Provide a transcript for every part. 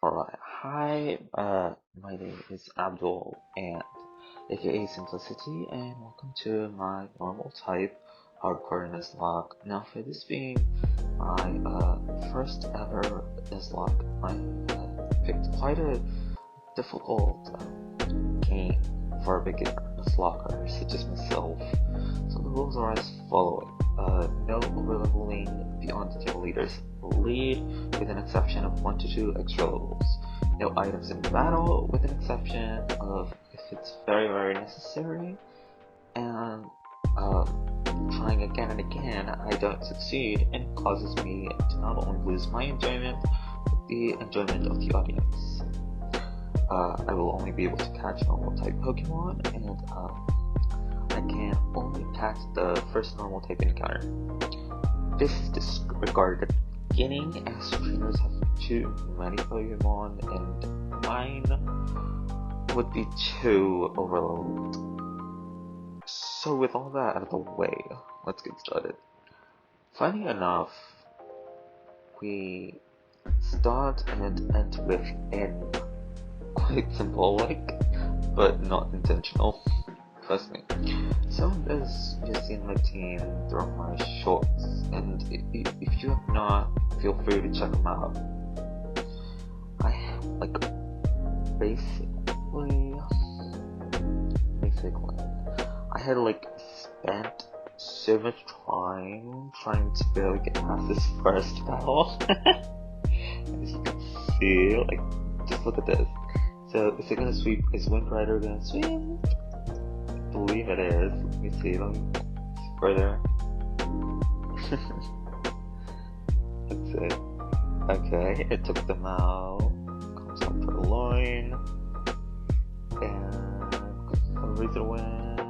Alright, hi, my name is Abdul, and aka Simplicity, and welcome to my normal type hardcore Nuzlocke. Now, for this being my first ever Nuzlocke, I picked quite a difficult game for a beginner Nuzlocker such as myself. So the rules are as following. No overleveling beyond the table leader's lead, with an exception of 1 to 2 extra levels. No items in battle, with an exception of if it's very necessary. And trying again and again, I don't succeed, and it causes me to not only lose my enjoyment, but the enjoyment of the audience. I will only be able to catch normal type Pokemon, and I can only catch the first normal type encounter. This is disregarded at the beginning, as trainers have too many Pokemon, and mine would be too overloaded. So with all that out of the way, let's get started. Funny enough, we start and end with N. Quite symbolic, but not intentional. Trust me. So this, you've seen my team through my shorts, and if you have not, feel free to check them out. I like basically, I had spent so much time trying to barely get past this first battle. As you can see, just look at this. So is it gonna sweep? Is Wind Rider gonna sweep? I believe it is. Let me see. Let me see further. That's it. Okay, it took them out. Comes up for the line. And Razor Wind.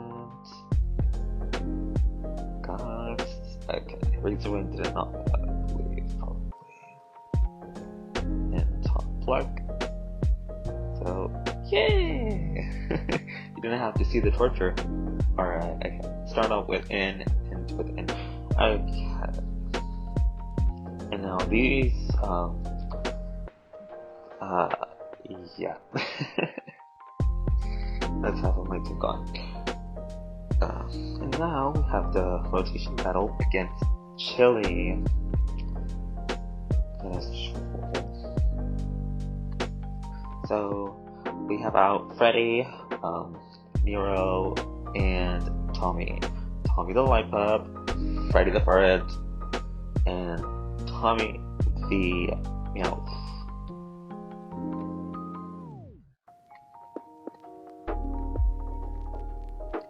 Guys. Okay, Razor Wind did not I believe, probably. And Top Pluck. So, yay! You didn't have to see the torture. Alright, okay. Start off with N, end with N. Okay. And now these, yeah. Let's have a mic gone. And now we have the rotation battle against Chili. So we have out Freddy, Nero, and Tommy. Tommy the Light Pup, Freddy the Bird, and Tommy the Meowth.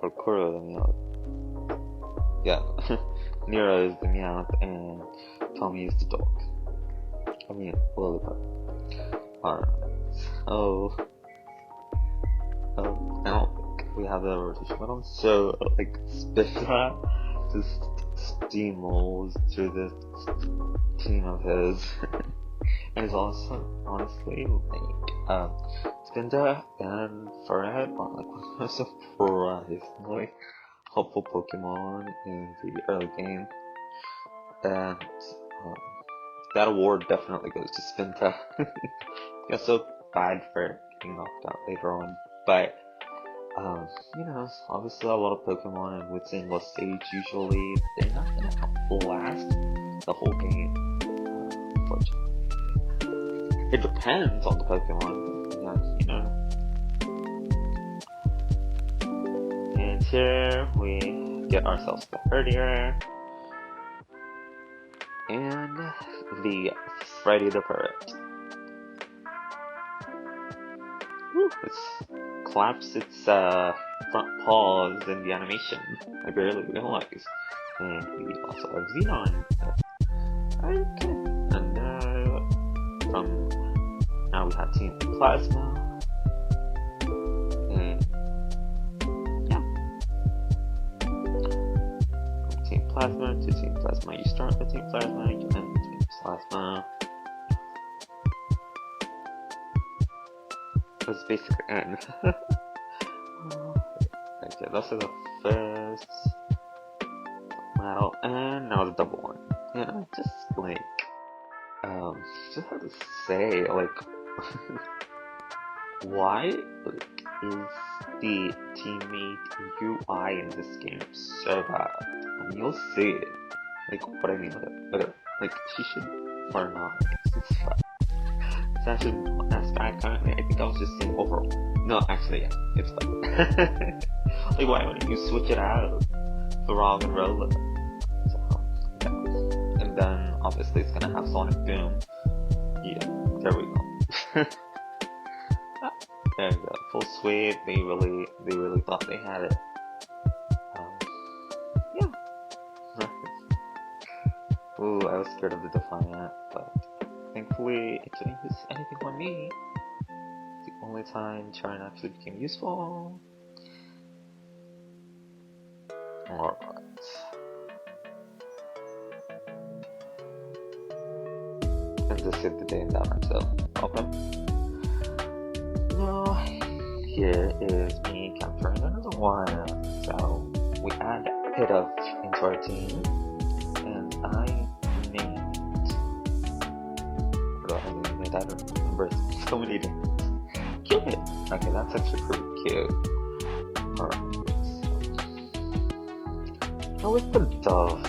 Or Kuro the Meowth. Yeah. Nero is the Meowth, and Tommy is the dog. I mean, Lollipop. Alright. Oh, now we have the rotation button. So, Spitfire just steamrolls through this team of his, and it's also honestly Spinda and Furhead are one of the most surprisingly helpful Pokemon in the early game, and that award definitely goes to Spinda. Yeah, so bad for getting knocked out later on, but obviously a lot of Pokemon and with single stage usually they're not gonna outlast the whole game. Unfortunately, it depends on the Pokemon. And here we get ourselves the Herdier and the Freddy the Parrot. It claps its front paws in the animation. I barely realized. And we also have Xenon. Okay. And now we have Team Plasma. And yeah. From Team Plasma to Team Plasma. You start with Team Plasma, you end with Team Plasma. Was basically N. Okay, that's the first battle, and now the double one. And I just have to say, Why is the teammate UI in this game so bad? And you'll see it. Like, what I mean with it. Like, she should or not. It's fine. It's actually not as bad currently. I think I was just saying overall. No, actually, yeah, it's fine. Like, why wouldn't you switch it out for wrong and relevant? So, yeah. And then, obviously, it's gonna have Sonic Boom. Yeah, there we go. There you go. Full sweep. They really thought they had it. Yeah. Ooh, I was scared of the Defiant, but thankfully it didn't use anything on me. It's the only time Charin actually became useful. Alright. And just hit the day in that so okay. Now here is me capturing another one. So we add a bit of into our team. And I named I don't remember so many names. Cupid! Okay, that's actually pretty cute. Alright. Now with the dove,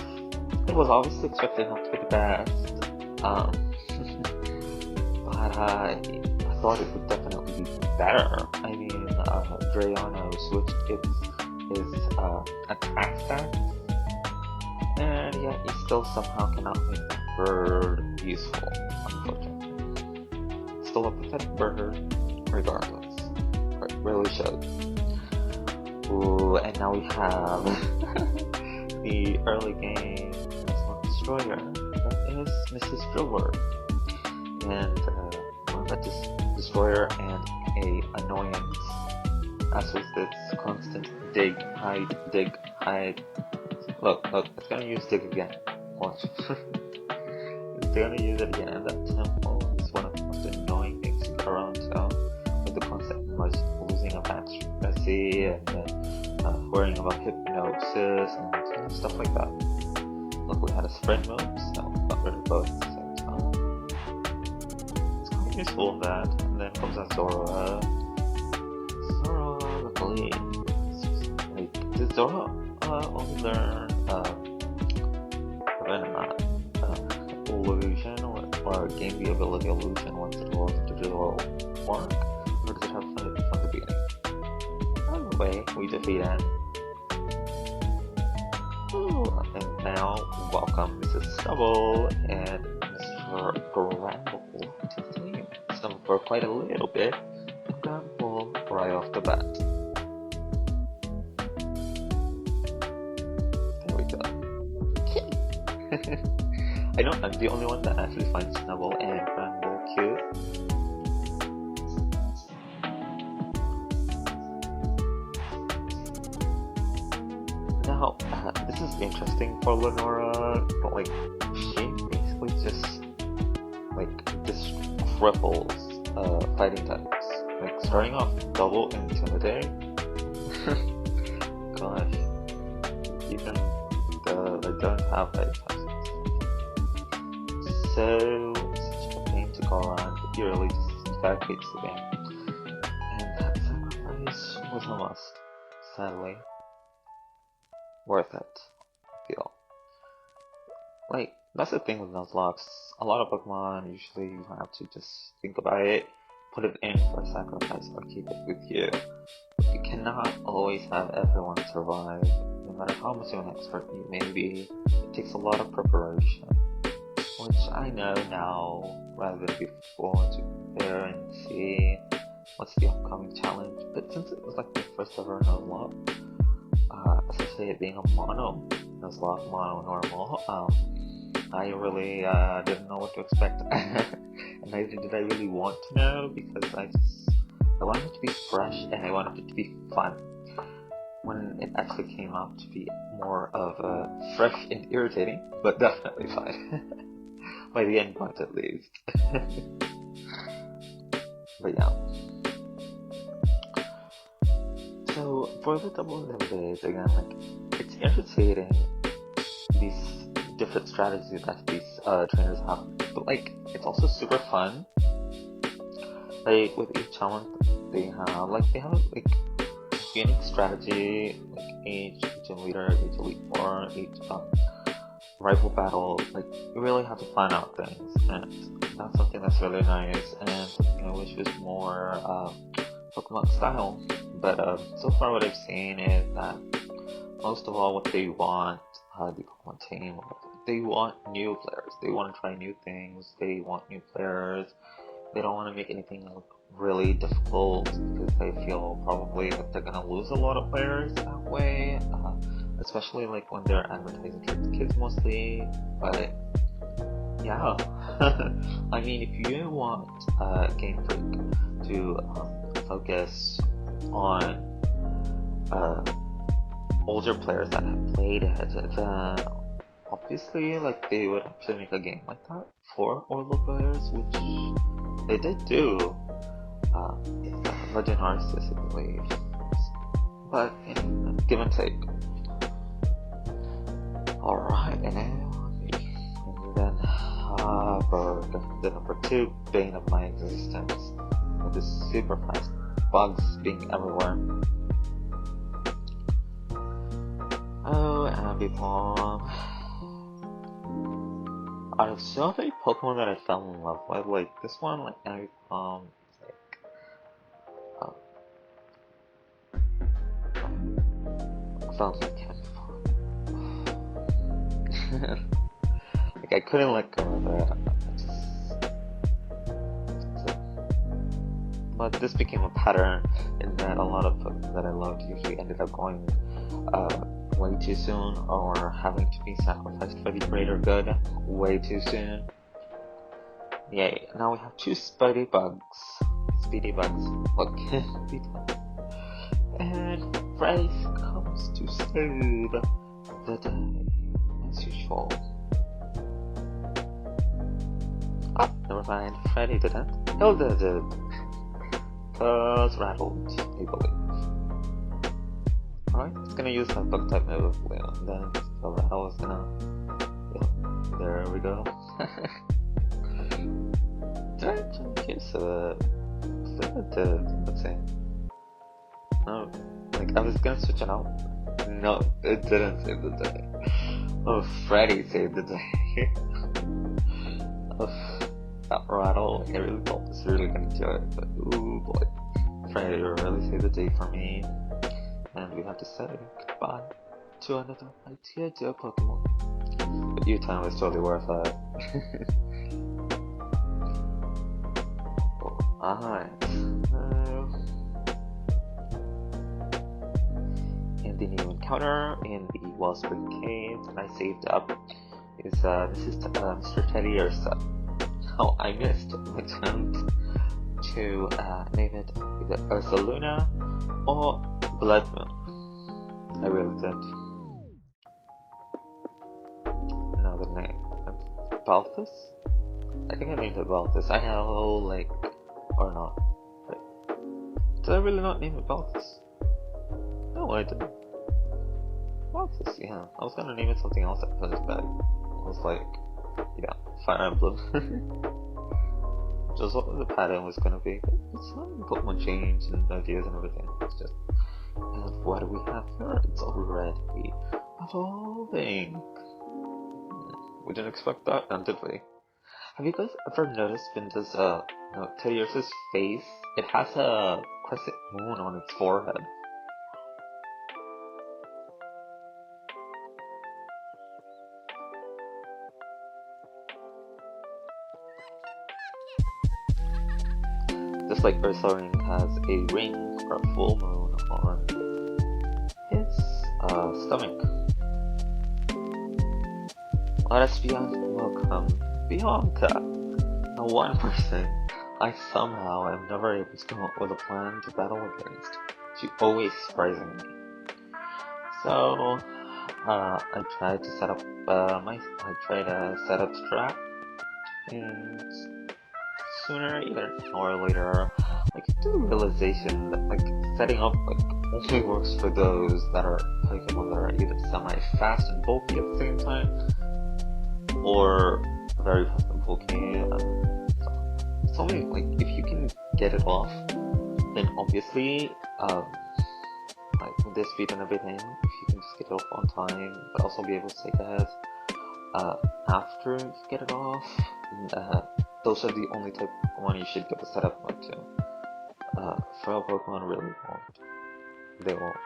it was obviously expected not to be the best. But I thought it would definitely be better. I mean, Drayano switched his attack stats. And yet he still somehow cannot make that bird useful, unfortunately. Still a pathetic bird, regardless. It really shows. Ooh, and now we have the early game Nuzlocke Destroyer. That is Mrs. Driller. And one of this Destroyer and a annoyance, as was this constant dig, hide. Look, it's gonna use dig again. Watch. It's gonna use it again, and that tempo is one of the most annoying things to get around town. With the concept of losing a match Bessie, and then worrying about hypnosis, and stuff like that. Look, we had a sprint move, so we got rid of both at the same time. It's quite useful in that, and then comes out Zora. Zora, luckily. Like, did Zora only learn illusion or gain the ability illusion once it goes to digital work? Or does it have fun from the beginning? Anyway, we defeat him. Ooh, and now welcome Mrs. Stubble and Mr. Gramble to the team. So for quite a little bit, Gramble right off the bat. I know I'm the only one that actually finds Snubble and Gramble cute. Now, this is interesting for Lenora, but like, she basically just cripples fighting types. Like, starting off double intimidate. Gosh, even they don't have that types. So, such a pain to go around, but he really just infatuates the game. And that sacrifice was a must, sadly. Worth it, I feel. Like, that's the thing with Nuzlocke. A lot of Pokemon, usually you have to just think about it, put it in for a sacrifice, or keep it with you. But you cannot always have everyone survive. No matter how much of an expert you may be, it takes a lot of preparation. Which I know now, rather than before, to prepare and see what's the upcoming challenge. But since it was like my first ever Nuzlocke, especially it being a mono Nuzlocke, mono normal, I really didn't know what to expect. And neither did I really want to know, because I wanted it to be fresh and I wanted it to be fun. When it actually came out to be more of fresh and irritating, but definitely fun. By the end point at least. But yeah. So for the double limited, again, like, it's irritating these different strategies that these trainers have, but like, it's also super fun like with each challenge they have like unique strategy, like each gym leader, each elite four, each rival battle. Like you really have to plan out things, and that's something that's really nice. And I wish it was more Pokemon style. But so far what I've seen is that most of all what they want, the Pokemon team, they want new players. They want to try new things. They want new players. They don't want to make anything look really difficult because they feel probably that they're gonna lose a lot of players that way. Especially like when they're advertising kids mostly. But yeah, I mean, if you want Game Freak to focus on older players that have played it, then obviously like they would actually make a game like that for older players, which they did do. Legend Arceus, I believe. But give and take. Alright, and then Berg, the number 2 bane of my existence, with the super fast bugs being everywhere. Oh, Ambipom. Out of so many Pokemon that I fell in love with, like this one, like Ambipom, sounds like Ambipom. Like I couldn't let go of it. But this became a pattern in that a lot of Pokemon that I loved usually ended up going way too soon, or having to be sacrificed for the greater good way too soon. Yay, now we have 2 speedy bugs. Look, and Freddy comes to save the day, as usual. Ah, never mind, Freddy didn't. Hilda did. Cause rattled, I believe. Alright, it's gonna use that bug type move, and then the rattle is gonna... Yeah, there we go. Did I actually use it? I think I did, let's see. No, like I was gonna switch it out. No, it didn't save the day. Oh, Freddy saved the day. Oh, that rattle, like I really thought this was really gonna do it, but ooh boy. Freddy really saved the day for me. And we have to say goodbye to another idea dear Pokemon. But U-Time was totally worth it. Alright. In the new encounter in the Wellspring Cave that I saved up is this is Mr. Teddy Ursa. Oh, I missed the attempt to name it either Ursa Luna or Blood Moon. I really did. Another name. Balthus? I think I named it Balthus. I know, like, or not. Wait. Did I really not name it Balthus? No, I didn't. Balthus, yeah. I was gonna name it something else at first, but I was like, yeah, Fire Emblem. Which is what the pattern was gonna be. But it's not Pokemon change and ideas and everything. It's just, and what do we have here? It's already evolving. We didn't expect that, then, did we? Have you guys ever noticed when this Teddy Ursa's face, it has a crescent moon on its forehead? Just like Ursaring has a ring or a full moon on its stomach. Let us welcome Bianca, the one person I somehow am never able to come up with a plan to battle against. She always surprising me. So I tried to set up the trap, and sooner either or later, I get to the realization that like setting up like only works for those that are Pokemon that are either semi-fast and bulky at the same time, or very fast and bulky. So many, like if you can can get it off, then obviously, like with this speed and everything, if you can just get it off on time, but also be able to take ahead after you get it off, those are the only type of Pokemon you should give a setup mode to. Frail Pokemon really won't. They won't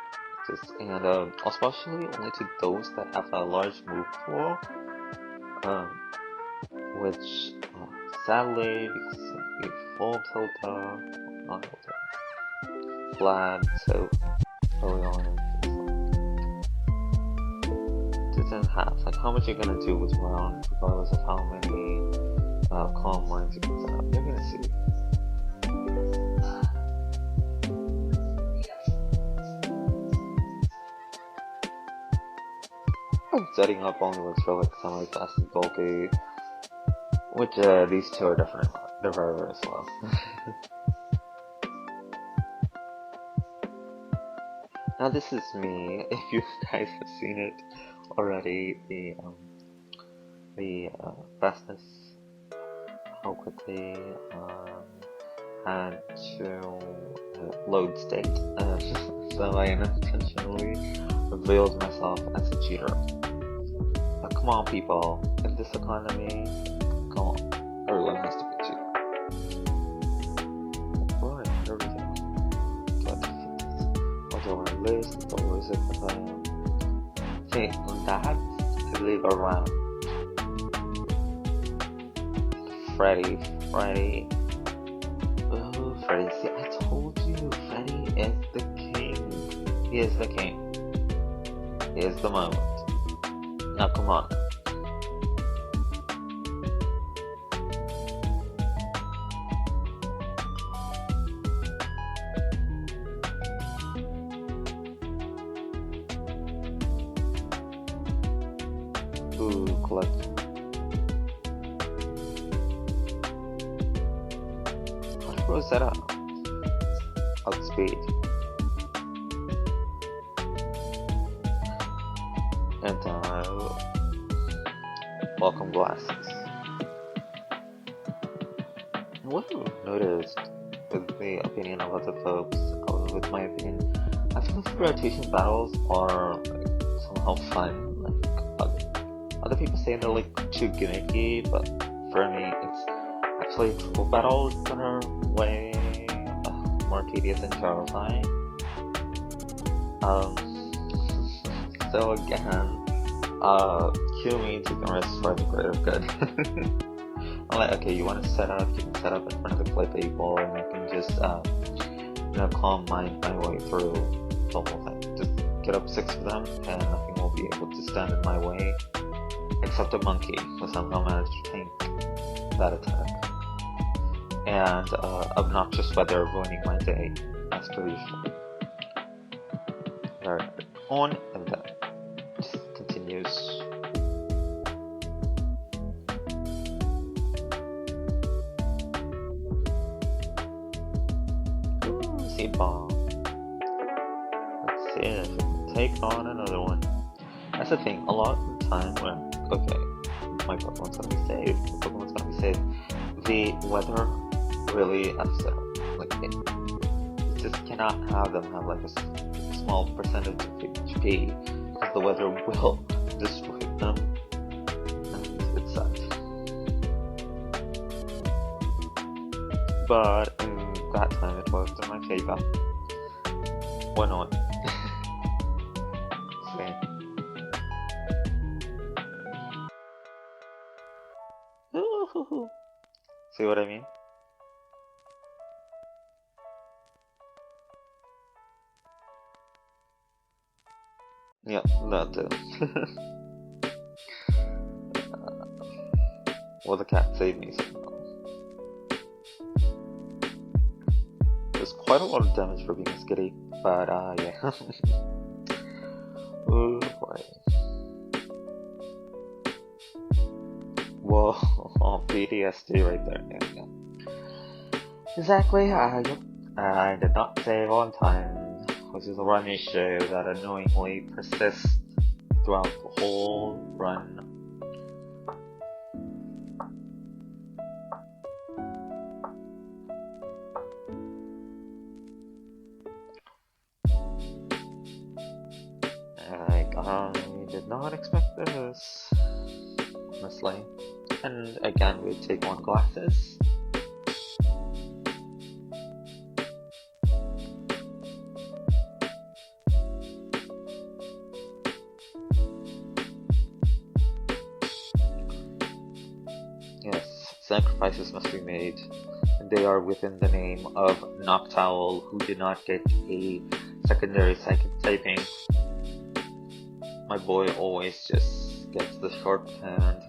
exist. And especially only to those that have a large move pool, which sadly, because we full Tilta, not Tilta, Flab, so early on, doesn't have, like, how much you're gonna do with round, regardless of how many calm lines you can set up. You're gonna see. I'm setting up only with Relic, Semi-Fast, and Bulky, which these two are definitely not. They're very, very slow. Now this is me. If you guys have seen it already, the fastness, how quickly had to load state, so I unintentionally revealed myself as a cheater. Now, come on, people! In this economy, come on, everyone has to be a cheater. Right, there we go. What do I list? What was it? See, that's leave around. Freddy. Oh, Freddy. See, I told you, Freddy is the king. He is the king. He is the moment. Now, come on. Ooh, collect. How was that up? Outspeed. And welcome glasses. What I've noticed with the opinion of other folks, with my opinion, I feel like rotation battles are like, somehow fun. Like other people say they're like too gimmicky, but for me, it's actually triple battles that are way more tedious and terrifying. So again, cue me to the rest for the greater good. I'm like, okay, you want to set up, you can set up in front of the play people, and you can just, calm my way through the whole thing. Just get up 6 of them, and nothing will be able to stand in my way, except a monkey, who somehow managed to tank that attack. And obnoxious weather ruining my day, as per usual. Very on and then just continues. Ooh, seed bomb. Let's see if we can take on another one. That's the thing, a lot of the time when, okay, my Pokemon's gonna be saved, the weather really F's it up. Like, it just cannot have them have like a small percentage of HP, because the weather will destroy them, and it sucks. But in that time it worked in my favor. Why not? See what I mean? Yeah, that too. Well, the cat saved me somehow. There's quite a lot of damage for being a skitty, but yeah. Oh boy. Whoa, oh, PTSD right there. Yeah. Exactly, yep. I did not save on time, which is a run issue that annoyingly persists throughout the whole run. not expect this, honestly. And again, we take on glasses. Yes, sacrifices must be made, and they are within the name of Noctowl, who did not get a secondary psychic typing. My boy always just gets the short hand.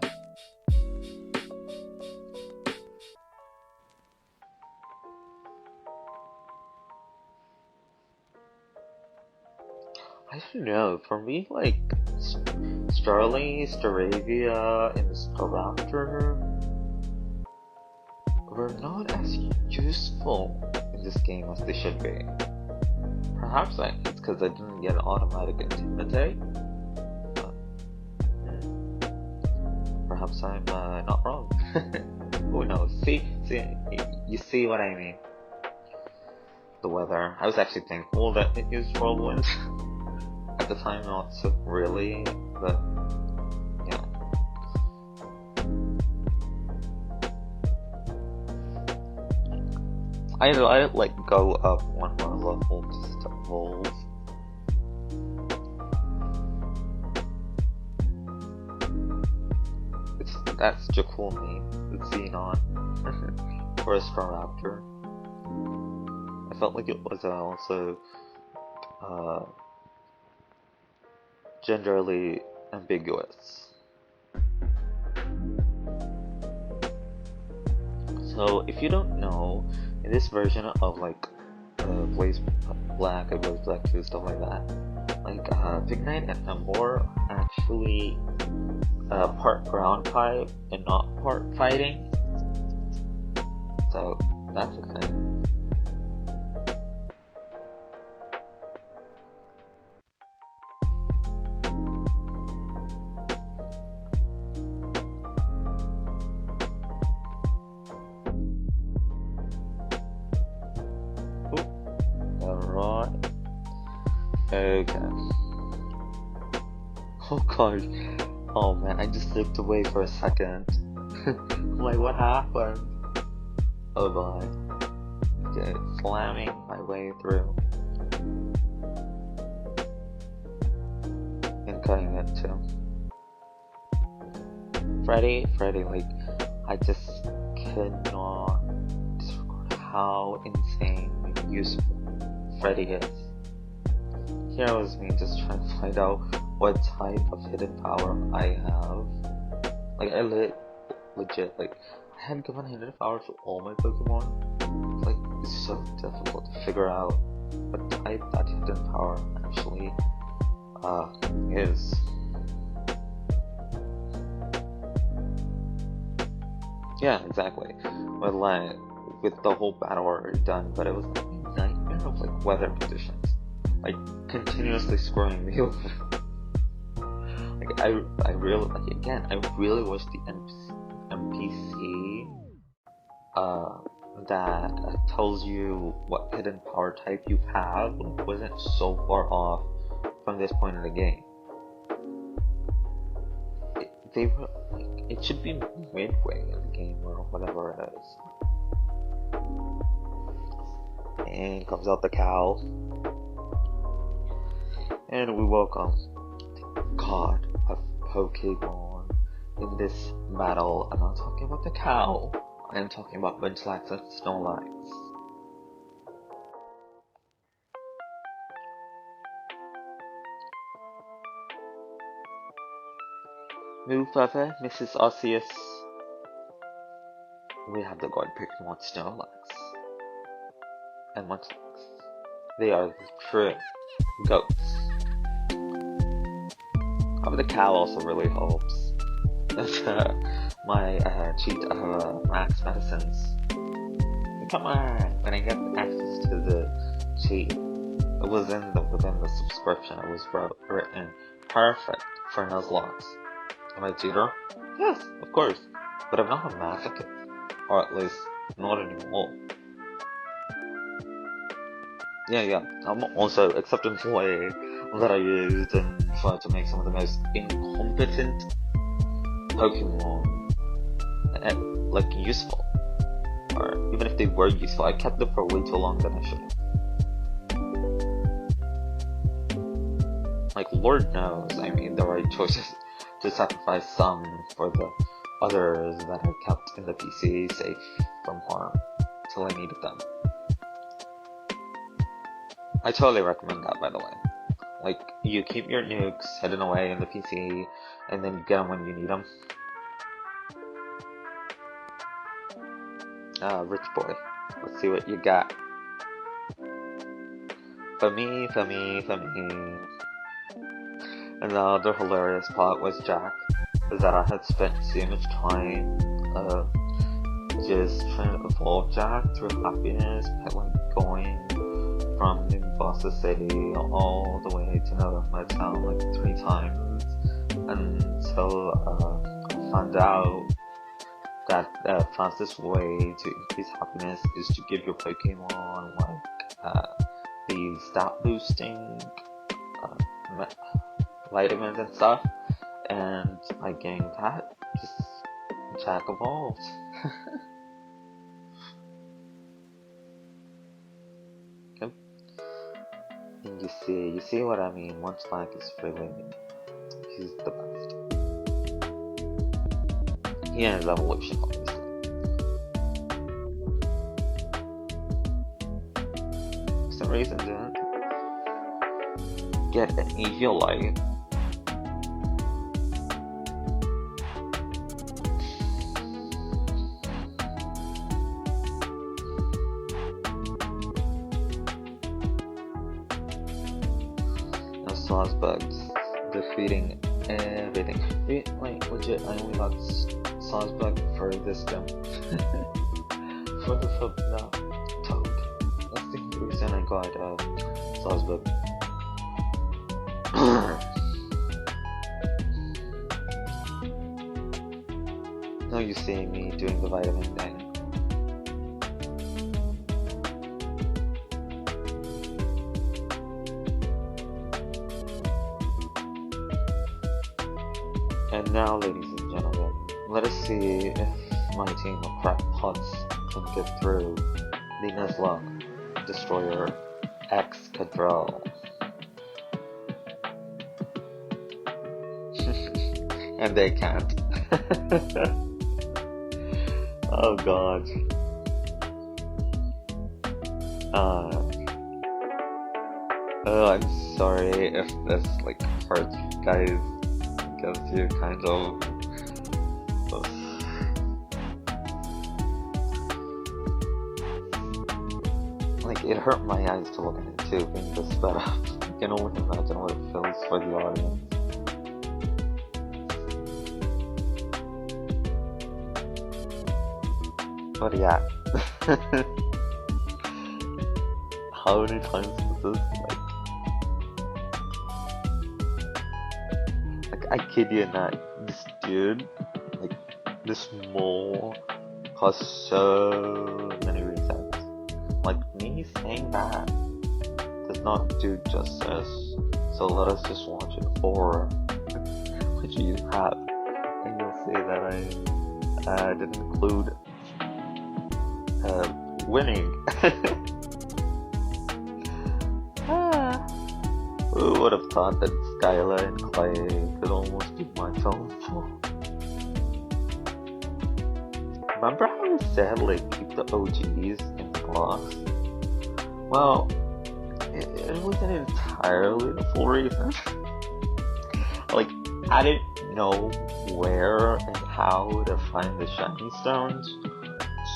I don't know, for me, like, Starly, Staravia, and Staraptor were not as useful in this game as they should be. Perhaps it's because I didn't get automatic Intimidate. Perhaps I'm not wrong. Who knows? See, you see what I mean. The weather. I was actually thankful that it used Whirlwind. At the time, not so really, but yeah. I like go up one more level just to evolve. That's such a cool name, the Xenon, or a Staraptor. I felt like it was also genderly ambiguous. So if you don't know, in this version of like Blaze Black and Blaze Black 2, stuff like that, like Pignite and Emboar actually part ground type and not part fighting. So that's a thing. Alright. Okay. Oh god. Oh man, I just looked away for a second. I'm like, what happened? Oh boy. Okay, slamming my way through. And cutting it too. Freddy, like, I just cannot disregard how insanely useful Freddy is. Here was me just trying to find out what type of hidden power I have. Like, I legit, like, I had given hidden power to all my Pokemon. Like, it's so difficult to figure out what type that hidden power actually is. Yeah, exactly. But like, with the whole battle already done, but it was like a nightmare of like weather conditions, like continuously screwing me over. Like I really, like, again, I really wish the NPC that tells you what hidden power type you have wasn't so far off from this point in the game. They were like, it should be midway in the game or whatever it is. And comes out the cow. And we welcome the god of Pokemon in this battle. I'm not talking about the cow, I am talking about Munchlax and Snorlax. Move further, Mrs. Osseous. We have the god Pokemon Snorlax and Munchlax. They are the true goats. The cow also really helps. My cheat of max medicines. Come on! When I get access to the cheat, it was within the subscription. It was written perfect for Nuzlocke. Am I a cheater? Yes, of course. But I'm not a masochist. Or at least, not anymore. Yeah. I'm also, except in play, that I used and tried to make some of the most incompetent Pokemon like useful. Or even if they were useful, I kept them for way too long than I should have. Like, Lord knows I made the right choices to sacrifice some for the others that I kept in the PC safe from harm till I needed them. I totally recommend that, by the way. Like, you keep your nukes hidden away in the PC, and then you get them when you need them. Rich boy, let's see what you got. For me. And the other hilarious part was Jack, is that I had spent so much time, just trying to evolve Jack through happiness, like going from New Boston City all the way to my town like 3 times until I found out that the fastest way to increase happiness is to give your Pokemon like these stat boosting vitamins and stuff, and by getting that, just Jack evolved. Yep. And you see what I mean. Nuzlocke is really, he's the best. He has evolution, obviously. For some reason, didn't get an Eviolite. Sauce bugs defeating everything. Like legit, I only got sauce bug for this gem. For the toad. That's the reason I got sauce bug. Now you see me doing the vitamin thing. And now, ladies and gentlemen, let us see if my team of crackpots can get through the Nuzlocke Destroyer X Cadrell. And they can't. Oh god. I'm sorry if this like hurts you guys. Gives you kind of like it hurt my eyes to look at it too, being this sped up. You can only imagine what it feels for the audience. But yeah. How many times was this? I kid you not, this dude, like, this mole caused so many resets. Like, me saying that does not do justice, so let us just watch it for what you have, and you'll see that I didn't include winning. Who would have thought that Skylar and Clay could almost be my downfall? Remember how I said, like, keep the OGs in the blocks? Well, it wasn't entirely the full reason. Like, I didn't know where and how to find the shiny stones,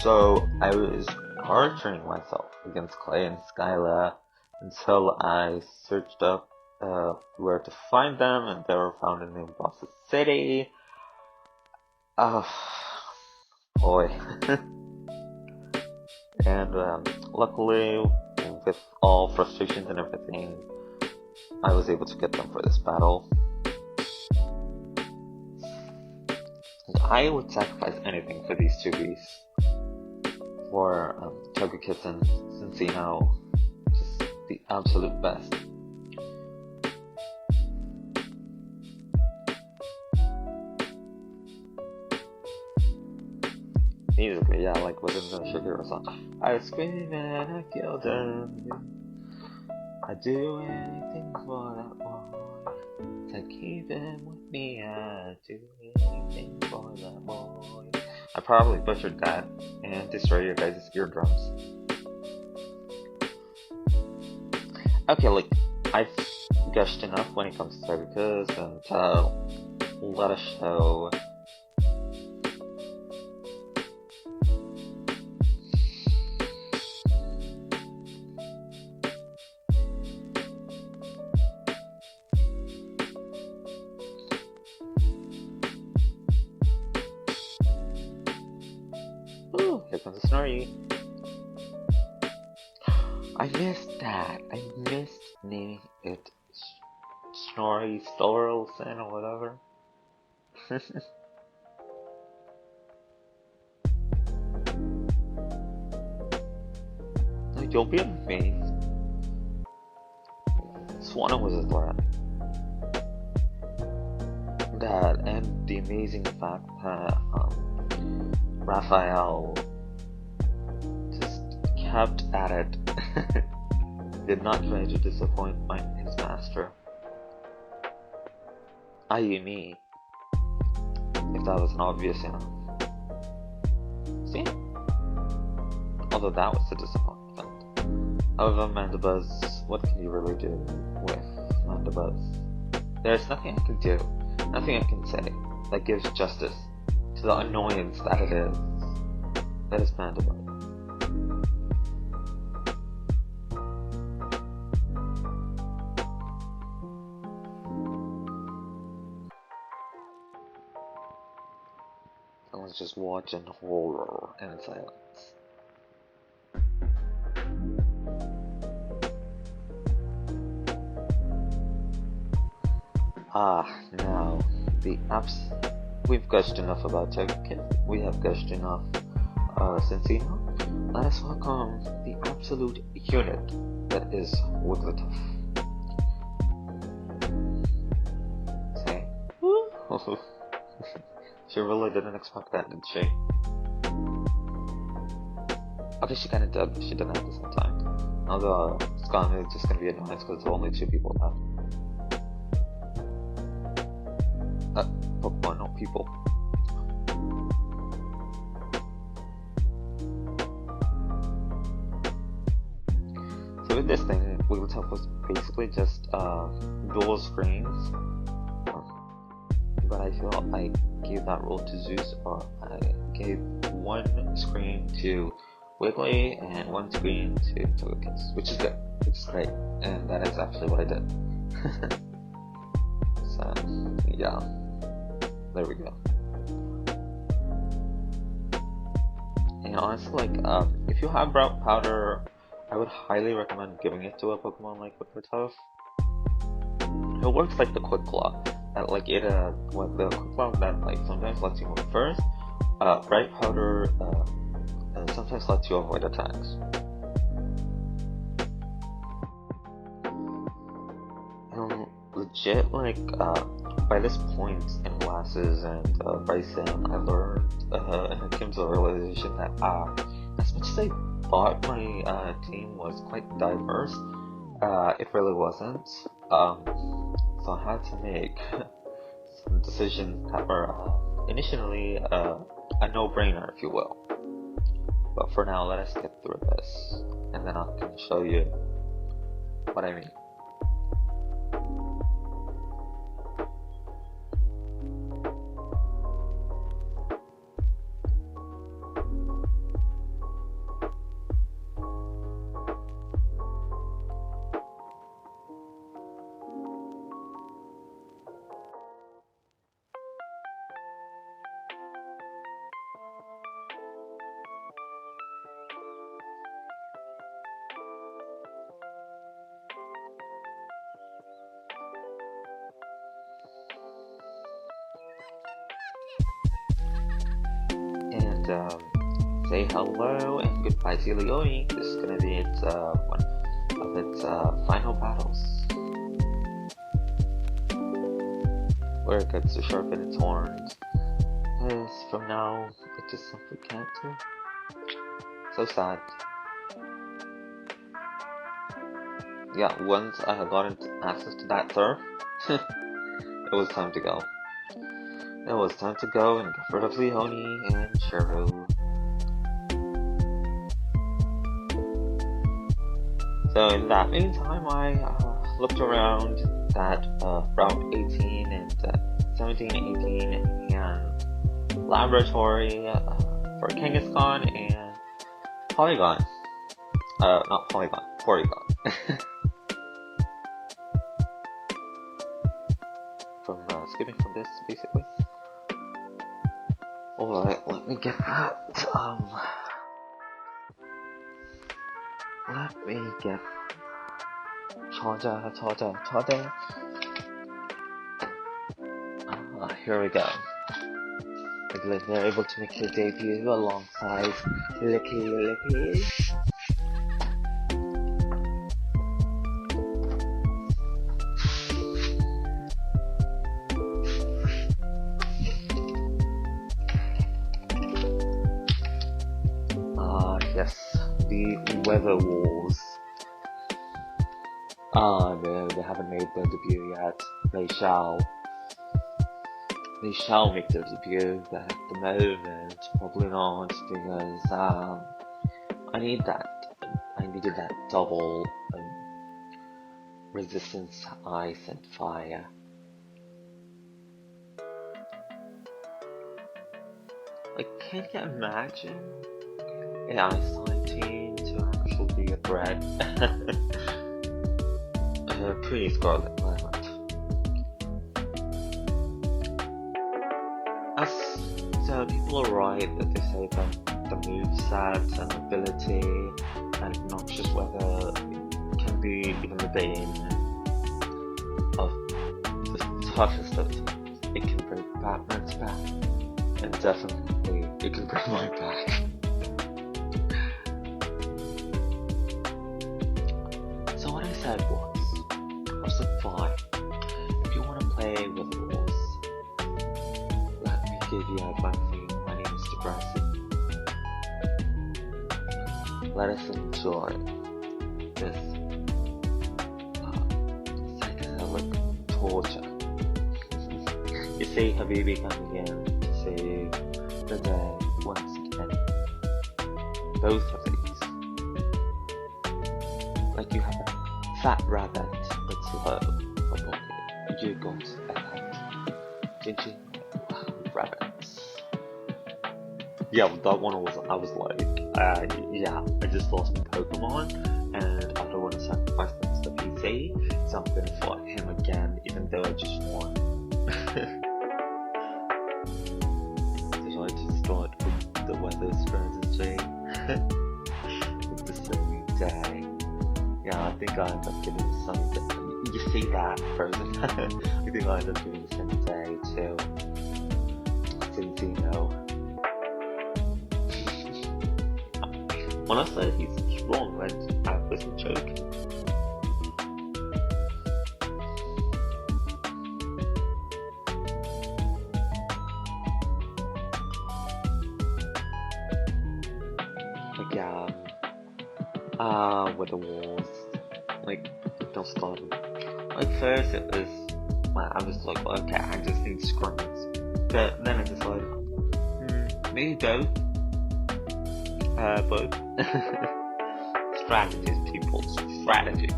so I was torturing myself against Clay and Skylar until I searched up where to find them, and they were found in New Boston City. Oh boy. And luckily, with all frustrations and everything, I was able to get them for this battle. And I would sacrifice anything for these two beasts. For Togekiss and Cincino, just the absolute best. yeah, like within the Shakira song. I scream and I kill them. I do anything for that boy. To keep him with me, I do anything for that boy. I probably butchered that and destroy your guys' eardrums. Okay, like, I've gushed enough when it comes to Focus, and let us show. Ooh, here comes the Snorri. I missed that. I missed naming it Snorri Storelson or whatever. No, you'll be amazed. Swanna was a threat. That and the amazing fact that Raphael just kept at it. Did not try to disappoint his master. I.e. me. If that wasn't obvious enough. See? Although that was a disappointment. However, Mandibuzz, what can you really do with Mandibuzz? There's nothing I can do, nothing I can say that gives justice to the annoyance that it is. That is Mandibuzz. Let's just watch in horror and silence. Now, the apps. We've gushed enough about Togekiss. We have gushed enough since Let us welcome the absolute unit that is Wigglytuff. Say, woo! She really didn't expect that, did she? Okay, she kinda did, but she didn't at the same time. Although, it's just gonna be annoying because there are only 2 people left. Pokemon, not people. So with this thing, Wigglytuff was basically just dual screens. But I feel I gave that role to Zeus, or I gave 1 screen to Wiggly and 1 screen to Togekiss, which is good, which is great, and that is actually what I did. So, yeah, there we go. And honestly, like, if you have brown powder, I would highly recommend giving it to a Pokemon like Wigglytuff. It works like the Quick Claw. Like it, with the Quick Claw that like sometimes lets you move first. Bright powder sometimes lets you avoid attacks. Legit, like by this point in classes and Bryson, I learned and it came to the realization that as much as I thought my team was quite diverse, it really wasn't. So I had to make some decisions that were initially a no-brainer, if you will. But for now, let us get through this, and then I can show you what I mean. Say hello and goodbye to Leonie. This is gonna be its one of its final battles, where it gets to sharpen its horns. Because from now, it just simply can't do. So sad. Yeah, once I had gotten access to that turf, it was time to go. It was time to go and get rid of Leone and Cheru. So in that meantime, I looked around that round 18 and 17, 18, and Laboratory for Kangaskhan and Polygon. Not Polygon, Porygon. From skipping from this, basically. Alright, let me get that. Let me get charger. Here we go. They're able to make their debut alongside Licky. Yes, the Weather Walls. They haven't made their debut yet. They shall make their debut, but at the moment, probably not, because I needed that double resistance, ice and fire. Like, can you imagine an ice team to actually be a threat? Pretty Scarlet Violet. So people are right that they say that the moveset and ability and noxious weather can be even the bane of the toughest of teams. It can break Batman's back, and definitely it can break my back. So what I said was fine. If you want to play with rules, let me give you a fun thing. My name is Degrassi. Let us enjoy this psychedelic torture. You see Habibi coming in to save the day once again. Both of these. Like you have a fat rabbit that's low for body. You got a pet. Did you? Rabbits. Yeah, that one I was like, yeah, I just lost my Pokemon and I don't want to sacrifice them to the PC, so I'm going to fight him again, even though I just won. Did I just start with the weather strategy? With the sunny day. Yeah, I think I end up giving the sunny day. You see that, Frozen? I think I end up giving the sunny day to Cinzino. When I said he's strong, I wasn't joking. Like, yeah, with the walls, like, don't start it. Like, first it was, well, I was like, okay, I just need scrums. But then I decided, maybe both. But strategies, people, strategies.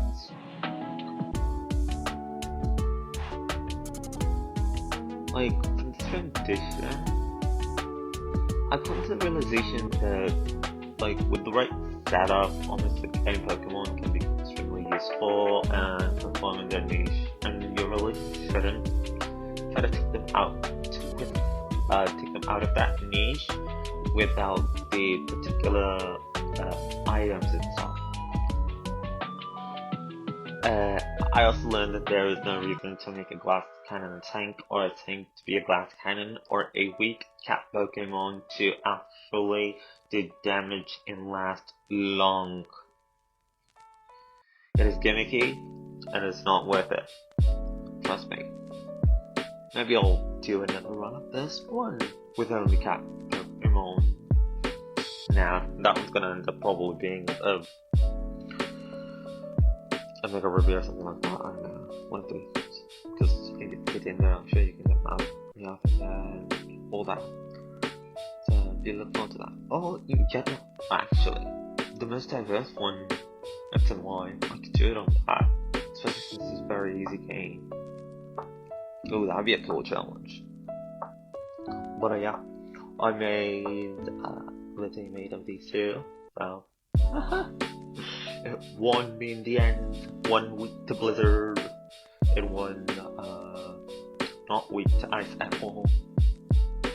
Like, from this rendition, I've come to the realization that, like, with the right setup, almost like any Pokemon can be extremely useful and perform in their niche, and you really shouldn't try to take them out of that niche without the particular items inside. I also learned that there is no reason to make a glass cannon a tank, or a tank to be a glass cannon, or a weak cat Pokemon to actually do damage and last long. It is gimmicky, and it's not worth it. Trust me. Maybe I'll do another run of this one with only cat Pokemon. Nah, that one's gonna end up probably being a mega review or something like that. I don't know, one of these. Because you can get in there, I'm sure you can get map, and all that. So you look forward to that. Oh, you get it. Actually, the most diverse one, X and Y. I could do it on that, especially since it's a very easy game. Oh, that'd be a cool challenge. But yeah, I made literally made of these two. So it won me in the end. 1 week to Blizzard. It won not weak to Ice Apple.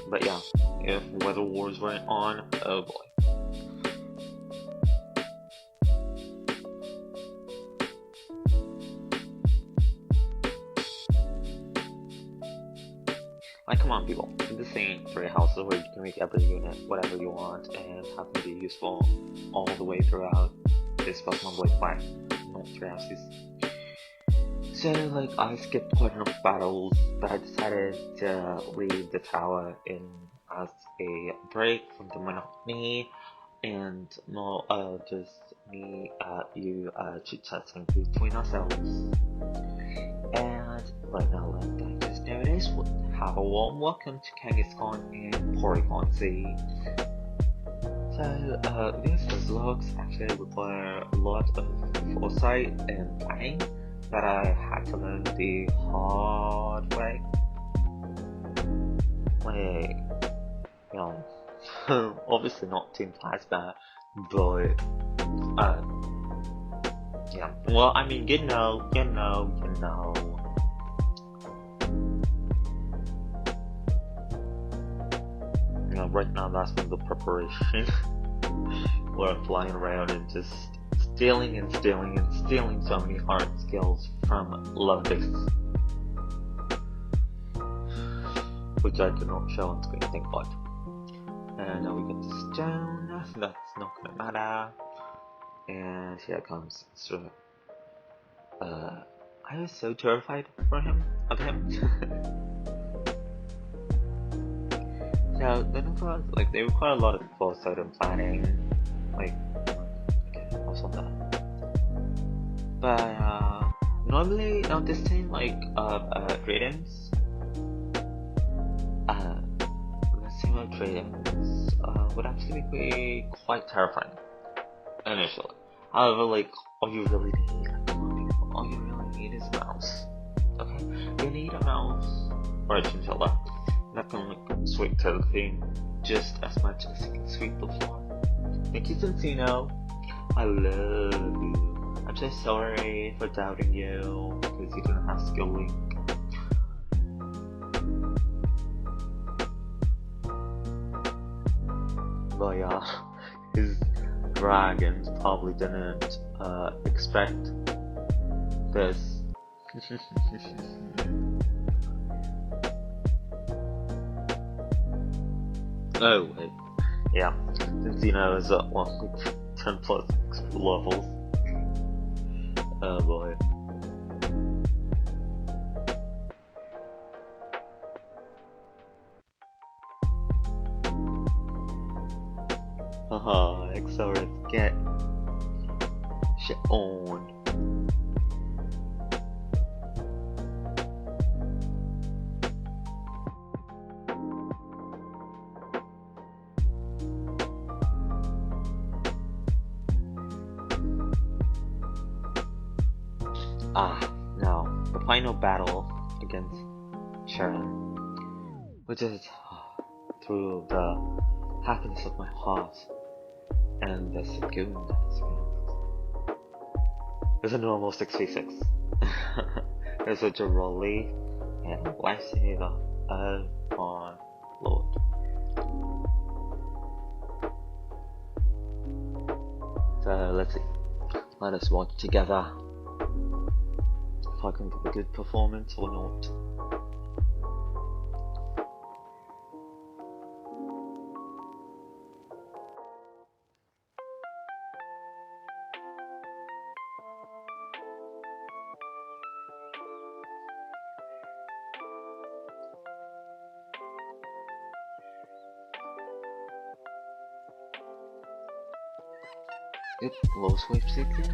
But yeah, if Weather Wars weren't on, oh boy. Like, come on, people. In the same 3 houses where you can make every unit whatever you want and have them be useful all the way throughout this Pokemon Blade fight. Not 3 houses. So, like, I skipped quite enough battles, but I decided to leave the tower in as a break from the monotony and more just me, you, chit-chatting between ourselves. And right now, like I just noticed, have a warm welcome to Kangaskhan and Porygon Z. So, these Nuzlocke actually require a lot of foresight and planning that I had to learn the hard way. Like, you know, obviously not Team Plasma, but, yeah. Well, I mean, you know. You know, right now that's one of the preparation where I'm flying around and just stealing so many hard skills from Londis, which I did not show on screen, thank God. And now we get the stone, that's not gonna matter. And here comes Sir. I was so terrified of him. So the Nuzlocke, like, they require a lot of foresight and planning, like, okay, also that. But normally, now this thing, like, Tradens, the thing with Tradens, would actually be quite terrifying, initially. However, like, all you really need, like, come on, people, all you really need is a mouse, okay? You need a mouse, or a chinchilla, that can, like, sweep to the thing just as much as you can sweep the floor. Thank you, Cincino. I love you. I'm so sorry for doubting you because you didn't have skill link. But yeah, his dragons probably didn't expect this. Oh wait, yeah, Cincino is at 10 plus levels. Oh boy. Haha, XRF, get shit on. Now, the final battle against Sharon, which is through the happiness of my heart and the Sagoon that is around. There's a normal 6v6. There's a Giroli and a Lifesaver. Oh my lord. So let's see. Let us watch together if I can give a good performance or not. It low sweepstakes.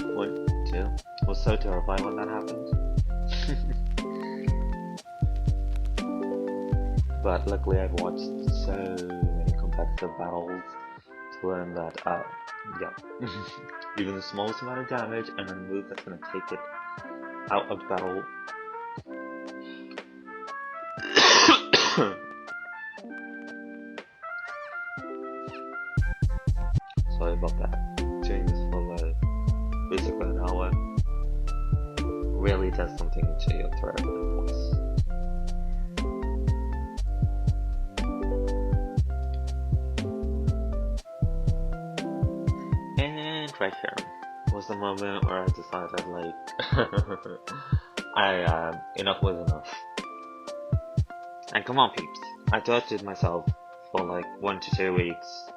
One, two. I was so terrified when that happened. But luckily I've watched so many competitive battles to learn that, yeah, even the smallest amount of damage and a move that's gonna take it out of the battle. Sorry about that. Doing this for basically an hour really does something to your throat and voice. And right here was the moment where I decided, like, enough was enough. And come on, peeps, I tortured myself for like 1 to 2 weeks,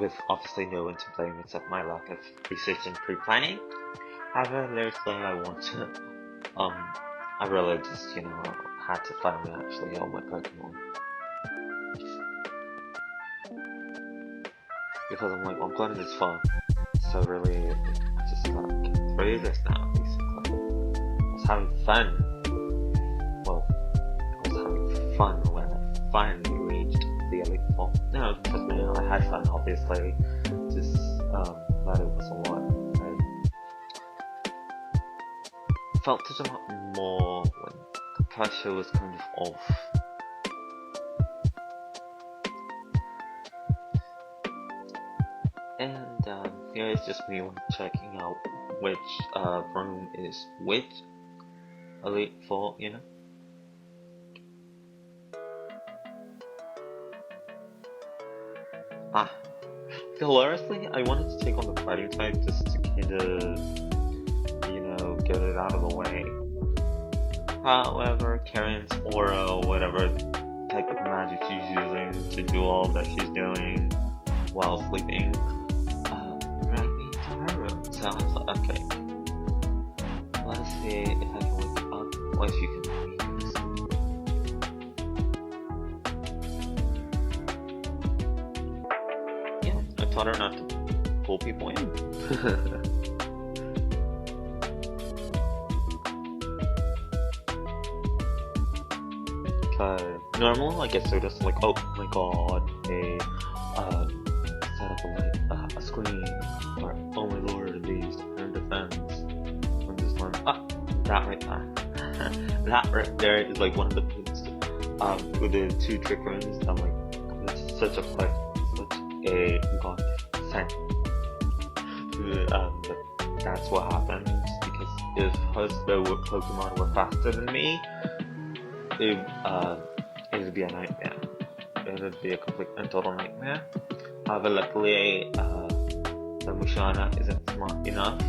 with obviously no one to blame except my lack of research and pre-planning. However, there's something I want to, I really just, had to finally actually help my Pokemon. Because I'm like, I'm going this far, so really, I just gotta get through this now, basically. I was having fun. Well, I was having fun when I finally reached the Elite Four. No, trust me, I had fun, obviously. Just, that it was a lot. I felt it a lot more when the pressure was kind of off. And here is just me checking out which room is which Elite Four, Hilariously, I wanted to take on the fighting type just to kind of, get it out of the way. However, Karen's aura or whatever type of magic she's using to do all that she's doing while sleeping, dragged me into her room. So I was like, okay, let's see if I can wake up or if you can hear me. Yeah, I taught her not to pull people in. Normally, I get so just like, oh my god, set up a screen, or oh my lord, these turn defense. I'm just like, that right there. That right there is like one of the things, with the 2 trick rooms. I'm like, it's such a flex, such a god sent. But that's what happens, because if Pokemon were faster than me, it would be a nightmare. It would be a complete and total nightmare. However, luckily, the Mushana isn't smart enough,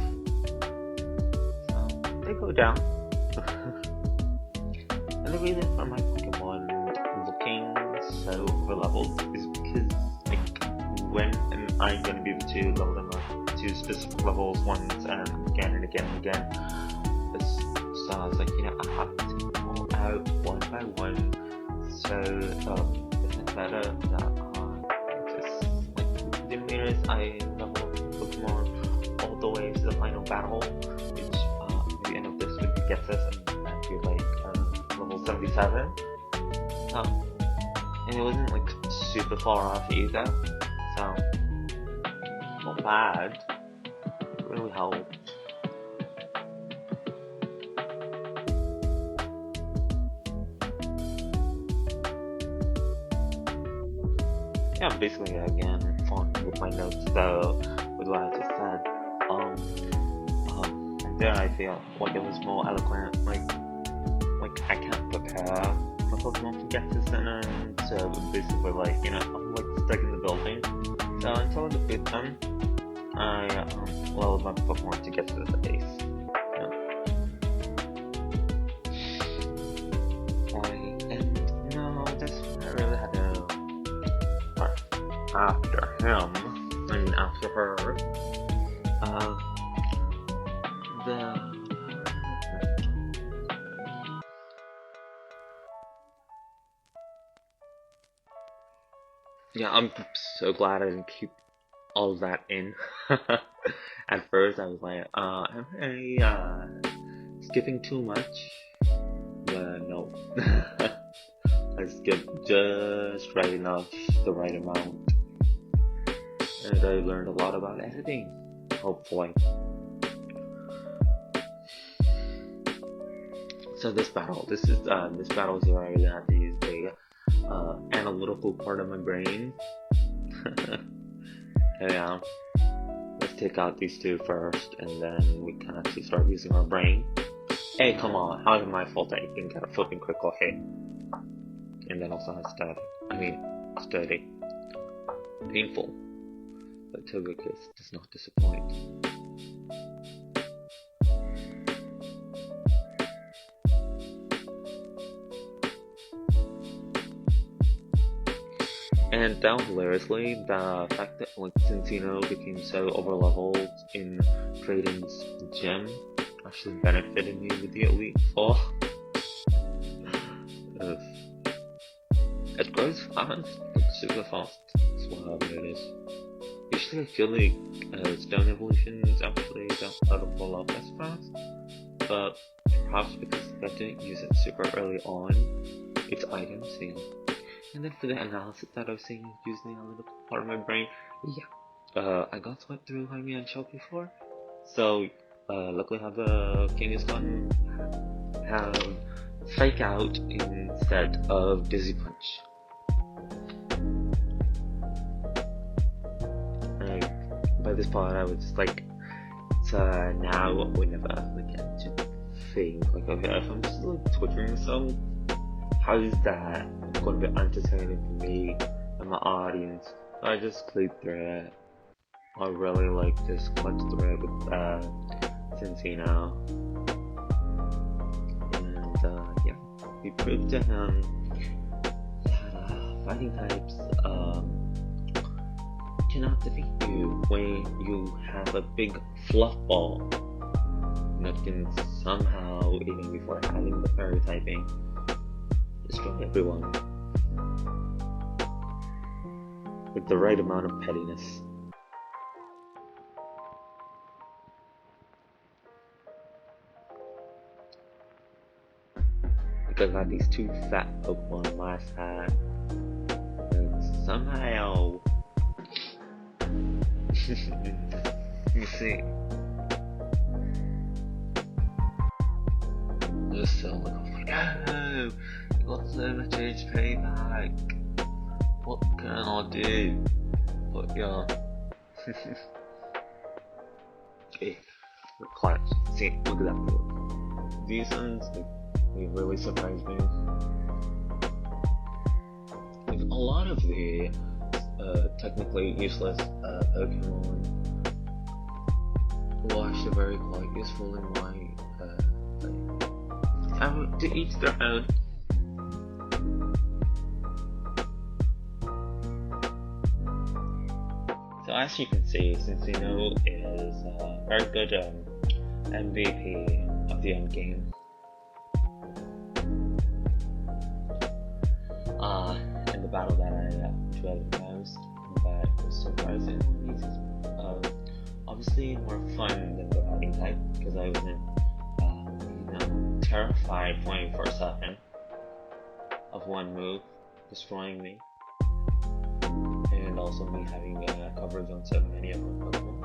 so they go down. And the reason for my Pokemon looking so overleveled is because, like, when am I gonna be able to level them up to specific levels once and again and again and again? So I was like, I have to take them all out one by one. So, isn't it better that just, like, the mirrors, I level Pokemon all the way to the final battle, which, at the end of this would get us and I'd be like, level 77. And it wasn't, like, super far off either, so, not bad. It really helped. Yeah, basically, again, fine with my notes though, with what I just said. And there I feel like it was more eloquent, like I can't prepare my Pokemon for Gases and so basically, like, I'm like stuck in the building. So until I defeat them, I level my Pokemon to get to the base. And no, this one I really had to. After him, after her, Yeah, I'm so glad I didn't keep all of that in. At first, I was like, am I skipping too much? But no. I skipped just right enough, the right amount. And I learned a lot about editing, hopefully. So this battle is where I really have to use the analytical part of my brain. Yeah, let's take out these two first, and then we can actually start using our brain. Hey, come on, how is it my fault that you can get a flipping critical hit? And then also has steady. Painful. But Togekiss does not disappoint. And down hilariously, the fact that Cincino became so overleveled in Drayden's gym actually benefited me with the Elite Four. It grows fast, like super fast, that's whatever it is. Usually I feel like Stone evolutions actually don't level up as fast, but perhaps because I didn't use it super early on, its items seem. And then for the analysis that I was saying, using the analytical part of my brain, yeah, I got swept through Jaime and Choke before, so luckily have the King gotten have Fake Out instead of Dizzy Punch. By this part, I was just like, so now whenever I get to think, like, okay, if I'm just like torturing myself, how is that going to be entertaining for me and my audience? So I just click through it. I really like just clutch through it with Cincino. And yeah, we proved to him that fighting types cannot defeat you when you have a big fluff ball that can somehow, even before having the fairy typing, destroy everyone with the right amount of pettiness. Because I got these two fat Pokemon last time, and somehow you see, just so like, oh my god, I got so much HP back. What can I do? But yeah. Okay, the clutch. See, look at that move. These ones, they really surprised me. Like, a lot of the technically useless Pokemon were actually very quite useful in my to each their own. So as you can see, Cincino is a very good MVP of the end game. In the battle that I dreaded the most, but was surprisingly obviously more fun than the fighting type, because I wasn't terrified 24/7 of one move destroying me, and also me having coverage on so many of my Pokemon.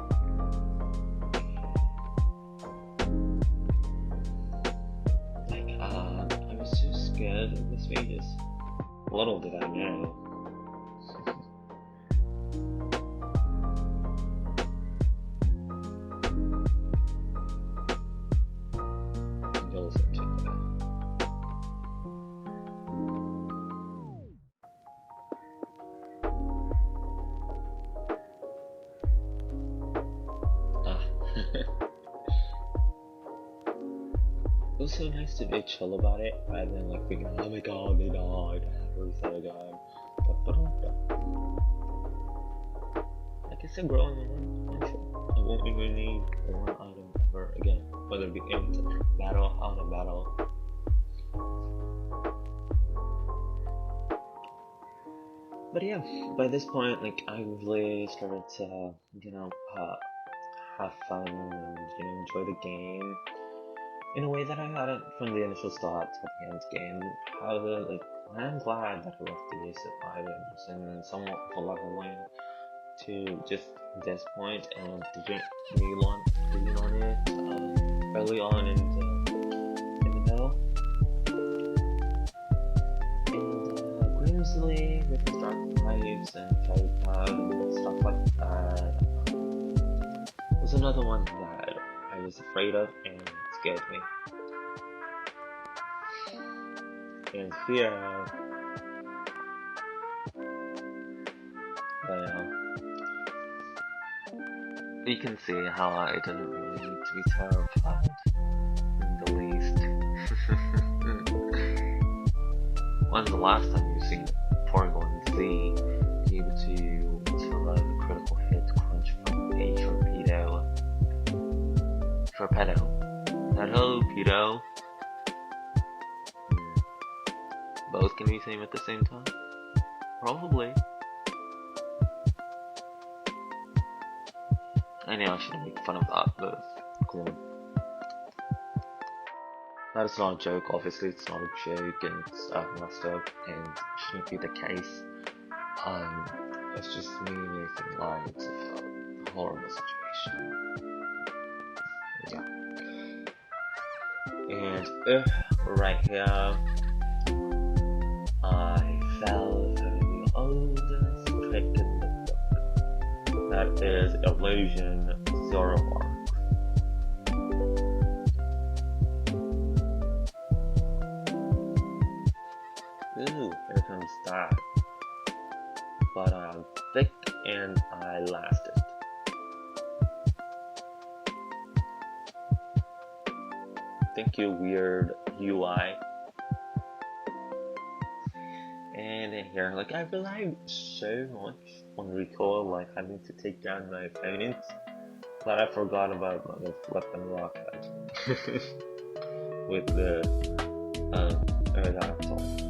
Like, I was so scared of this Vegas. Little did I know. It was so nice to be chill about it, rather than like thinking, oh my god, they died, I have to reset again. I guess I'm growing on, I won't even need one item ever again, whether it be in battle, out of battle. But yeah, by this point, like I really started to, have fun and enjoy the game in a way that I hadn't from the initial start to the end game. However, like I'm glad that I left the basic items and somewhat overleveling to just this point and didn't lean on it early on in the middle. And Grimsley with his dark vibes and fairy cloud and stuff like that was another one that I was afraid of and it scared me. And here, well, you can see how I didn't really need to be terrified in the least. When's the last time you've seen Porygon Z be able to throw a critical hit crunch from a Torpedo? Hello, Pedo. Both can be seen at the same time? Probably. I know I shouldn't make fun of that, but come on. That is not a joke, obviously it's not a joke and it's messed up and shouldn't be the case. It's just me making light of a horrible situation. Yeah. And right here, I fell for the oldest trick in the book. That is Illusion Zoroark. Ooh, here comes that. But I'm thick and I lasted. Thank you, weird UI. And here, like I relied so much on recoil, like having to take down my opponents, that I forgot about the weapon rocket with the Aerodactyl.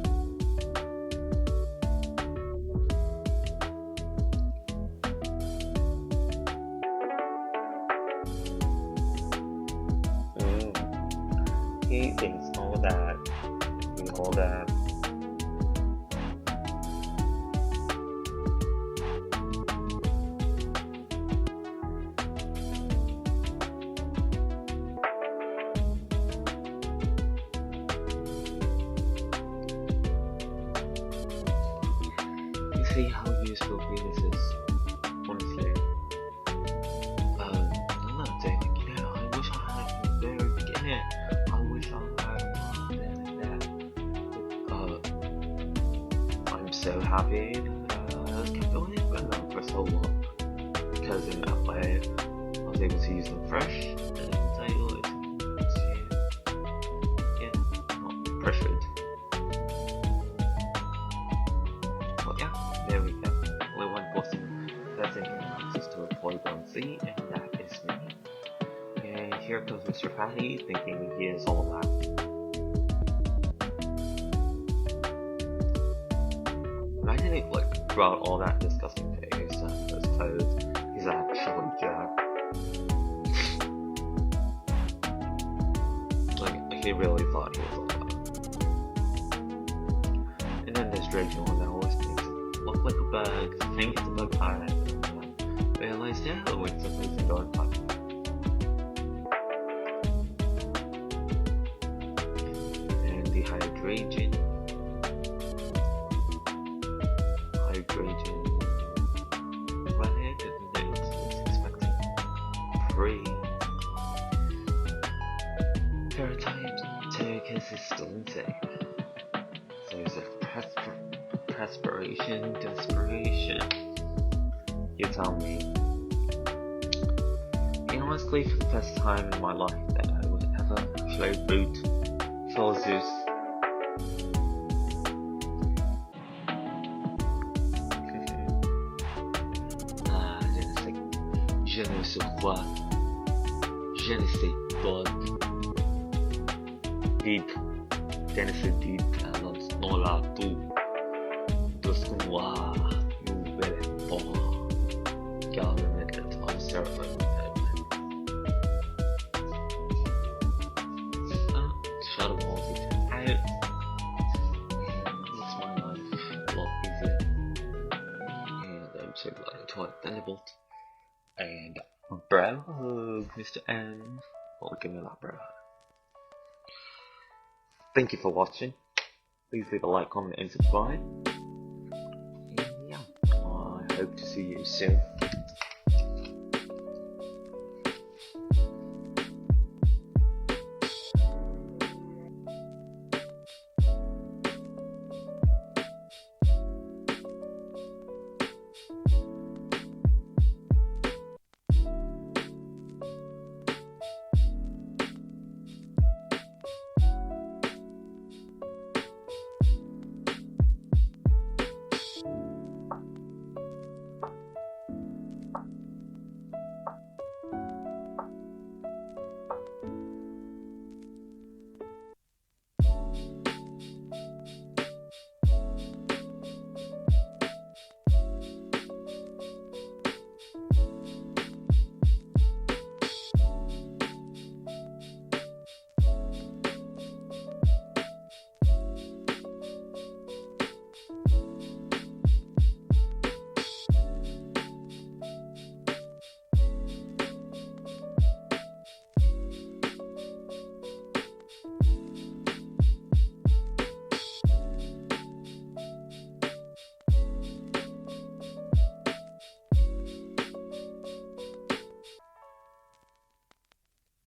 He thinks all that. You see how useful this is, honestly. I'm not saying like, I wish I had it from the very beginning. I wish I had that. I'm so happy that I was kept doing it for so long. Because in that way, I was able to use them fresh and I was able to get not pressured. But yeah, there we go. Only one bossing that's in access to a Porygon Z, and that is me. And here comes Mr. Patty, thinking he is all that. Imagine if, like, throughout all that disgusting phase and those clothes, he's actually Jack. Like, he really thought he was all that. And then there's Dragon that always makes it look like a bug, think it's a bug pirate, and then realize, yeah, it's a freezing dark pirate. And the hydrogen, went ahead and was expecting free. Paratypes took his still insane. So it's a perspiration, desperation. You tell me. Honestly, for the first time in my life that I would ever actually boot Celsius. Je ne sais quoi, je ne sais pas. Dites, je ne sais dites, alors non là tout ce qu'on voit. So bloody toilet thunderbolt. And bro hug, Mr. N. Well, give me that bro hug. Thank you for watching. Please leave a like, comment, and subscribe. And yeah, I hope to see you soon.